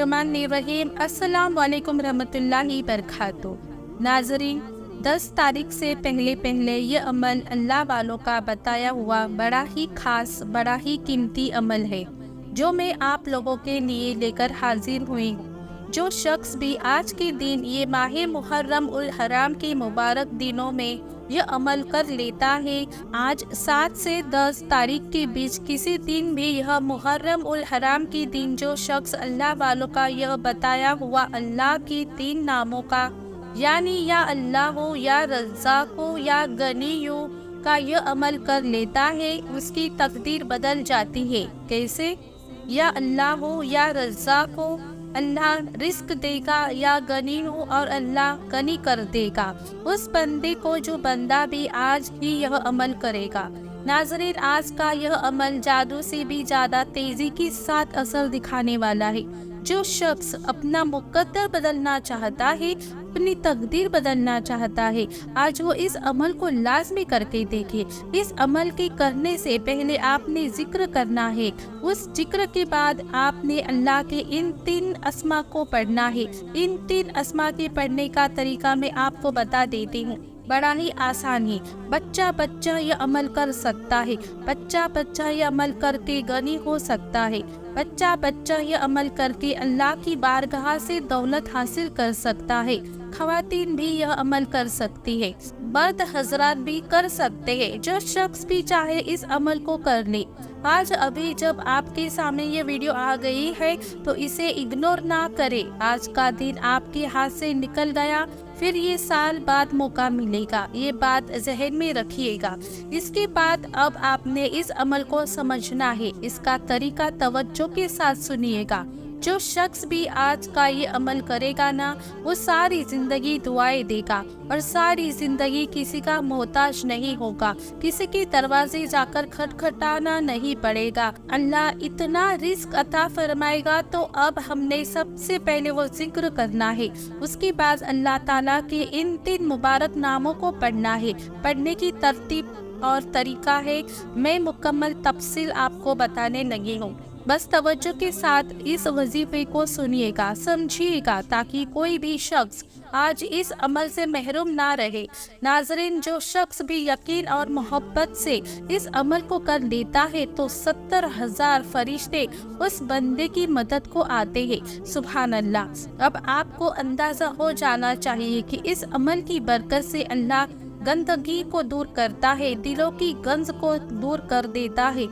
बिस्मिल्लाहिर्रहमानिर्रहीम। अस्सलाम वालेकुम रहमतुल्लाहि बरकातहू। नाज़रीन, 10 तारीख से पहले ये अमल अल्लाह वालों का बताया हुआ बड़ा ही खास, बड़ा ही कीमती अमल है जो मैं आप लोगों के लिए लेकर हाजिर हुई हूँ। जो शख्स भी आज के दिन ये माह मुहर्रम उल हराम के मुबारक दिनों में यह अमल कर लेता है, आज 7 से 10 तारीख के बीच किसी दिन भी यह मुहर्रम उल हराम के दिन जो शख्स अल्लाह वालों का यह बताया हुआ अल्लाह के 3 नामों का यानी या अल्लाह हो, या रज़्ज़ाक़ हो, या गनी हो का यह अमल कर लेता है, उसकी तकदीर बदल जाती है। कैसे? या अल्लाह हो, या रज़्ज़ाक़ हो, अल्लाह रिस्क देगा, या गनी हो और अल्लाह गनी कर देगा उस बंदे को जो बंदा भी आज ही यह अमल करेगा। नाज़रीन, आज का यह अमल जादू से भी ज़्यादा तेज़ी के साथ असर दिखाने वाला है। जो शख्स अपना मुकद्दर बदलना चाहता है, अपनी तकदीर बदलना चाहता है, आज वो इस अमल को लाजमी करके देखे। इस अमल के करने से पहले आपने जिक्र करना है, उस जिक्र के बाद आपने अल्लाह के इन 3 अस्मा को पढ़ना है। इन 3 अस्मा के पढ़ने का तरीका मैं आपको बता देती हूँ, बड़ा ही आसान है। बच्चा ये अमल कर सकता है, बच्चा ये अमल करके गनी हो सकता है, बच्चा ये अमल करके अल्लाह की बारगाह से दौलत हासिल कर सकता है। ख़वातीन भी यह अमल कर सकती है, मर्द हजरात भी कर सकते हैं। जो शख्स भी चाहे इस अमल को कर ले। आज अभी जब आपके सामने ये वीडियो आ गई है तो इसे इग्नोर ना करें। आज का दिन आपके हाथ से निकल गया, फिर ये साल बाद मौका मिलेगा, ये बात जहन में रखिएगा। इसके बाद अब आपने इस अमल को समझना है, इसका तरीका तवज्जो के साथ सुनिएगा। जो शख्स भी आज का ये अमल करेगा ना, वो सारी जिंदगी दुआएं देगा और सारी जिंदगी किसी का मोहताज नहीं होगा, किसी के दरवाजे जाकर खटखटाना नहीं पड़ेगा। अल्लाह इतना रिस्क अता फरमाएगा। तो अब हमने सबसे पहले वो जिक्र करना है, उसके बाद अल्लाह ताला के इन 3 मुबारक नामों को पढ़ना है। पढ़ने की तरतीब और तरीका है मैं मुकम्मल तफसील आपको बताने लगी हूँ। बस तवज्जो के साथ इस वजीफे को सुनिएगा, समझिएगा, ताकि कोई भी शख्स आज इस अमल से महरूम ना रहे। नाज़रीन, जो शख्स भी यकीन और मोहब्बत से इस अमल को कर लेता है तो 70,000 फरिश्ते उस बंदे की मदद को आते हैं। सुभान अल्लाह। अब आपको अंदाज़ा हो जाना चाहिए कि इस अमल की बरकत से अल्लाह गंदगी को दूर करता है, दिलों की गंज को दूर कर देता है,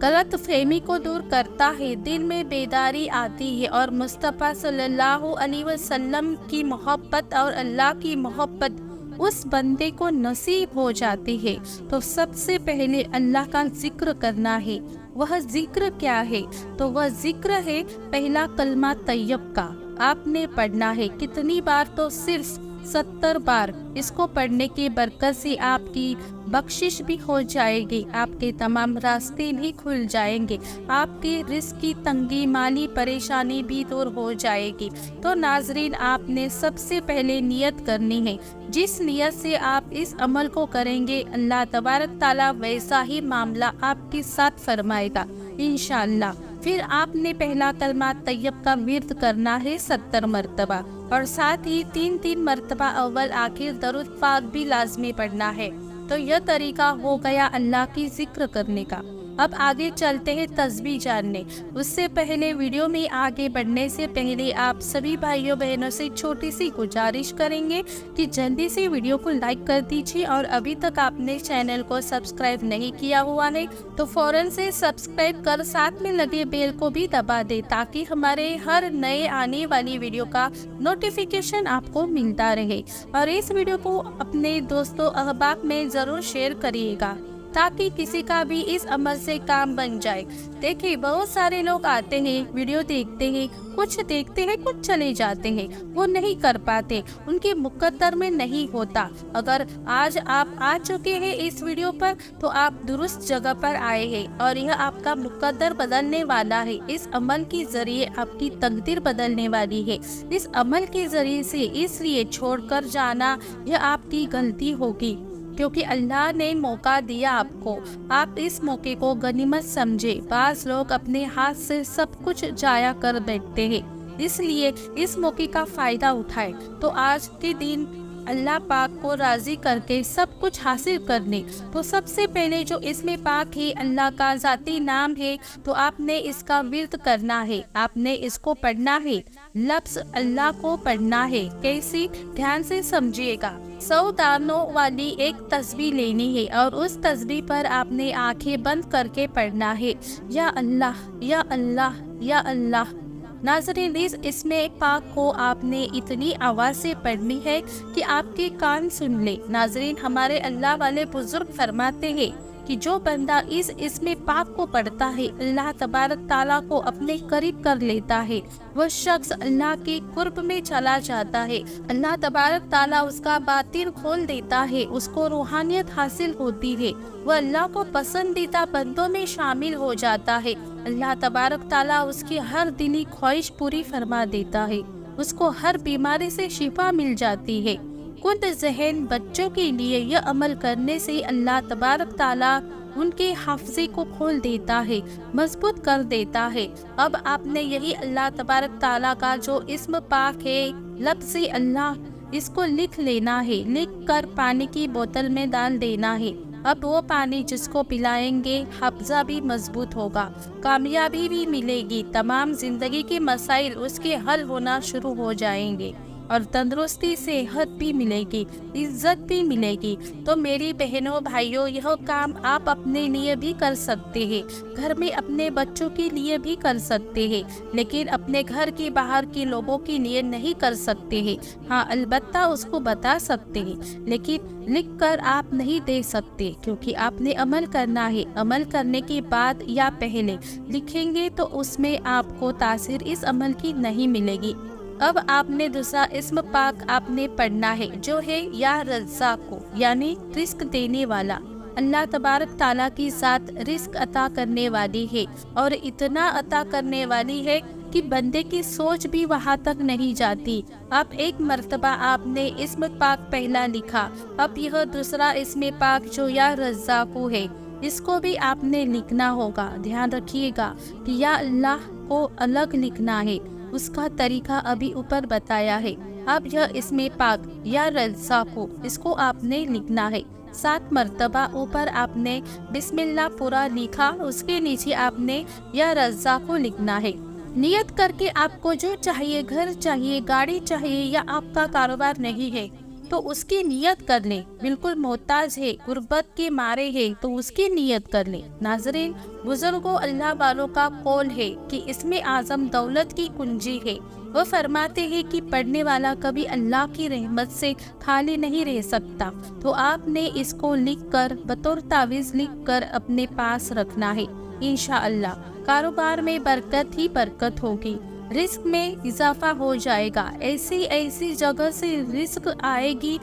गलत फहमी को दूर करता है, दिल में बेदारी आती है और मुस्तफ़ा सल्लल्लाहु अलैहि वसल्लम की मोहब्बत और अल्लाह की मोहब्बत उस बंदे को नसीब हो जाती है। तो सबसे पहले अल्लाह का जिक्र करना है। वह जिक्र क्या है? तो वह जिक्र है पहला कलमा तैयब का। आपने पढ़ना है कितनी बार? तो सिर्फ 70 बार। इसको पढ़ने की बरकत से आपकी बख्शिश भी हो जाएगी, आपके तमाम रास्ते भी खुल जाएंगे, आपके रिस्क की तंगी, माली परेशानी भी दूर हो जाएगी। तो नाजरीन, आपने सबसे पहले नियत करनी है। जिस नियत से आप इस अमल को करेंगे, अल्लाह तबारक ताला वैसा ही मामला आपके साथ फरमाएगा इंशाअल्लाह। फिर आपने पहला कलमा तैयब का विर्द करना है 70 मरतबा और साथ ही 3-3 मरतबा अव्वल आखिर दरूद पाक भी लाजमी पढ़ना है। तो यह तरीका हो गया अल्लाह की जिक्र करने का। अब आगे चलते हैं तस्बीह जानने। उससे पहले वीडियो में आगे बढ़ने से पहले आप सभी भाइयों बहनों से छोटी सी गुजारिश करेंगे कि जल्दी से वीडियो को लाइक कर दीजिए और अभी तक आपने चैनल को सब्सक्राइब नहीं किया हुआ है तो फौरन से सब्सक्राइब कर साथ में लगे बेल को भी दबा दे, ताकि हमारे हर नए आने वाली वीडियो का नोटिफिकेशन आपको मिलता रहे। और इस वीडियो को अपने दोस्तों अहबाब में ज़रूर शेयर करिएगा ताकि किसी का भी इस अमल से काम बन जाए। देखिए, बहुत सारे लोग आते हैं, वीडियो देखते हैं, कुछ देखते हैं, कुछ चले जाते हैं, वो नहीं कर पाते, उनके मुकद्दर में नहीं होता। अगर आज आप आ चुके हैं इस वीडियो पर तो आप दुरुस्त जगह पर आए हैं और यह आपका मुकद्दर बदलने वाला है। इस अमल के जरिए आपकी तकदीर बदलने वाली है। इस अमल के जरिए से इसलिए छोड़कर जाना यह आपकी गलती होगी, क्योंकि अल्लाह ने मौका दिया आपको, आप इस मौके को गनीमत समझे। बाज़ लोग अपने हाथ से सब कुछ जाया कर बैठते हैं, اس لیے اس موقع کا فائدہ اٹھائے۔ تو آج کے دن اللہ پاک کو راضی کر کے سب کچھ حاصل کرنے، تو سب سے پہلے جو اسم پاک ہے اللہ کا ذاتی نام ہے، تو آپ نے اس کا ورد کرنا ہے، آپ نے اس کو پڑھنا ہے، لفظ اللہ کو پڑھنا ہے۔ کیسی؟ دھیان سے سمجھیے گا۔ 100 دانوں والی ایک تسبیح لینی ہے اور اس تسبیح پر آپ نے آنکھیں بند کر کے پڑھنا ہے، یا اللہ یا اللہ یا اللہ۔ ناظرین، اس اسم پاک کو آپ نے اتنی آواز سے پڑھنی ہے کہ آپ کے کان سن لے۔ ناظرین، ہمارے اللہ والے بزرگ فرماتے ہیں کہ جو بندہ اس اسم پاک کو پڑھتا ہے، اللہ تبارک تعالیٰ کو اپنے قریب کر لیتا ہے، وہ شخص اللہ کے قرب میں چلا جاتا ہے، اللہ تبارک تعالیٰ اس کا باطن کھول دیتا ہے، اس کو روحانیت حاصل ہوتی ہے، وہ اللہ کو پسندیدہ بندوں میں شامل ہو جاتا ہے، اللہ تبارک تعالیٰ اس کی ہر دلی خواہش پوری فرما دیتا ہے، اس کو ہر بیماری سے شفا مل جاتی ہے۔ کند ذہن بچوں کے لیے یہ عمل کرنے سے اللہ تبارک تعالیٰ ان کے حافظے کو کھول دیتا ہے، مضبوط کر دیتا ہے۔ اب آپ نے یہی اللہ تبارک تعالیٰ کا جو اسم پاک ہے، لفظ اللہ، اس کو لکھ لینا ہے، لکھ کر پانی کی بوتل میں ڈال دینا ہے۔ اب وہ پانی جس کو پلائیں گے، حافظہ بھی مضبوط ہوگا، کامیابی بھی ملے گی، تمام زندگی کے مسائل اس کے حل ہونا شروع ہو جائیں گے، اور تندرستی، صحت بھی ملے گی، عزت بھی ملے گی۔ تو میری بہنوں بھائیوں، یہ کام آپ اپنے لیے بھی کر سکتے ہیں، گھر میں اپنے بچوں کے لیے بھی کر سکتے ہیں، لیکن اپنے گھر کے باہر کے لوگوں کے لیے نہیں کر سکتے ہیں۔ ہاں، البتہ اس کو بتا سکتے ہیں، لیکن لکھ کر آپ نہیں دے سکتے، کیونکہ آپ نے عمل کرنا ہے۔ عمل کرنے کے بعد یا پہلے لکھیں گے تو اس میں آپ کو تاثیر اس عمل کی نہیں ملے گی۔ اب آپ نے دوسرا اسم پاک آپ نے پڑھنا ہے، جو ہے یا رزاق، یعنی رزق دینے والا۔ اللہ تبارک تعالیٰ کی ذات رزق عطا کرنے والی ہے، اور اتنا عطا کرنے والی ہے کہ بندے کی سوچ بھی وہاں تک نہیں جاتی۔ اب ایک مرتبہ آپ نے اسم پاک پہلا لکھا، اب یہ دوسرا اسم پاک جو یا رزاق ہے، اس کو بھی آپ نے لکھنا ہوگا۔ دھیان رکھیے گا کہ یا اللہ کو الگ لکھنا ہے، اس کا طریقہ ابھی اوپر بتایا ہے۔ اب یہ اسم پاک یا رزاق، اس کو آپ نے لکھنا ہے 7 مرتبہ۔ اوپر آپ نے بسم اللہ پورا لکھا، اس کے نیچے آپ نے یا رزاق لکھنا ہے۔ نیت کر کے آپ کو جو چاہیے، گھر چاہیے، گاڑی چاہیے، یا آپ کا کاروبار نہیں ہے تو اس کی نیت کر لیں۔ بالکل محتاج ہے، غربت کے مارے ہے تو اس کی نیت کر لیں۔ ناظرین، بزرگوں اللہ والوں کا قول ہے کہ اسم اعظم دولت کی کنجی ہے۔ وہ فرماتے ہیں کہ پڑھنے والا کبھی اللہ کی رحمت سے خالی نہیں رہ سکتا۔ تو آپ نے اس کو لکھ کر بطور تعویذ لکھ کر اپنے پاس رکھنا ہے۔ انشاءاللہ کاروبار میں برکت ہی برکت ہوگی، رزق میں اضافہ ہو جائے گا، ایسی جگہ سے رزق آئے گی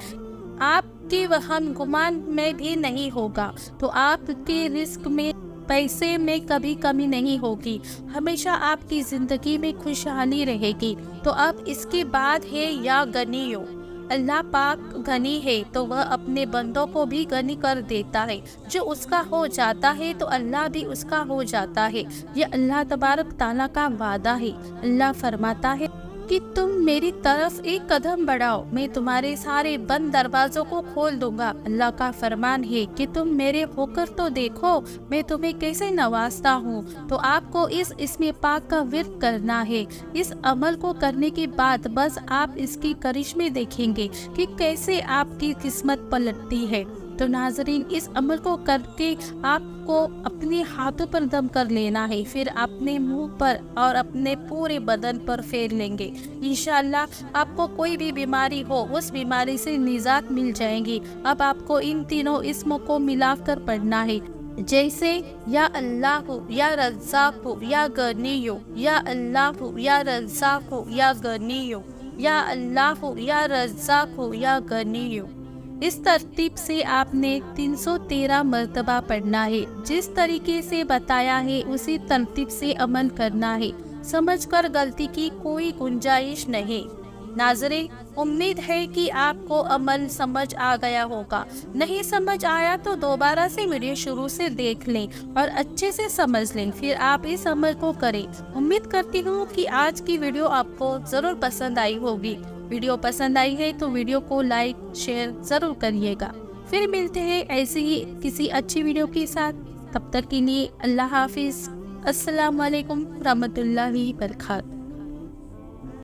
آپ کے وہم گمان میں بھی نہیں ہوگا۔ تو آپ کے رزق میں، پیسے میں کبھی کمی نہیں ہوگی، ہمیشہ آپ کی زندگی میں خوشحالی رہے گی۔ تو اب اس کے بعد ہے یا غنیو۔ اللہ پاک غنی ہے تو وہ اپنے بندوں کو بھی غنی کر دیتا ہے، جو اس کا ہو جاتا ہے تو اللہ بھی اس کا ہو جاتا ہے۔ یہ اللہ تبارک تعالیٰ کا وعدہ ہے۔ اللہ فرماتا ہے کہ تم میری طرف ایک قدم بڑھاؤ، میں تمہارے سارے بند دروازوں کو کھول دوں گا۔ اللہ کا فرمان ہے کہ تم میرے ہو کر تو دیکھو میں تمہیں کیسے نوازتا ہوں۔ تو آپ کو اس اسم پاک کا ورد کرنا ہے۔ اس عمل کو کرنے کے بعد بس آپ اس کی کرشمے دیکھیں گے کہ کیسے آپ کی قسمت پلٹتی ہے۔ تو ناظرین، اس عمل کو کر کے آپ کو اپنے ہاتھوں پر دم کر لینا ہے، پھر اپنے منہ پر اور اپنے پورے بدن پر پھیر لیں گے۔ انشاءاللہ آپ کو کوئی بھی بیماری ہو، اس بیماری سے نجات مل جائیں گی۔ اب آپ کو ان تینوں اسموں کو ملا کر پڑھنا ہے، جیسے یا اللہ یا رزاق یا غنیو، یا اللہ یا رزاق یا غنیو، یا اللہ یا رزاق یا غنیو۔ اس ترتیب سے آپ نے 313 مرتبہ پڑھنا ہے۔ جس طریقے سے بتایا ہے اسی ترتیب سے عمل کرنا ہے، سمجھ کر غلطی کی کوئی گنجائش نہیں۔ नाज़रीन, उम्मीद है कि आपको अमल समझ आ गया होगा। नहीं समझ आया तो दोबारा से वीडियो शुरू से देख लें और अच्छे से समझ लें, फिर आप इस अमल को करें। उम्मीद करती हूँ कि आज की वीडियो आपको ज़रूर पसंद आई होगी। वीडियो पसंद आई है तो वीडियो को लाइक शेयर ज़रूर करिएगा। फिर मिलते हैं ऐसे ही किसी अच्छी वीडियो के साथ। तब तक के लिए अल्लाह हाफिज़। अस्सलाम वालेकुम रहमतुल्लाहि बरकातहू।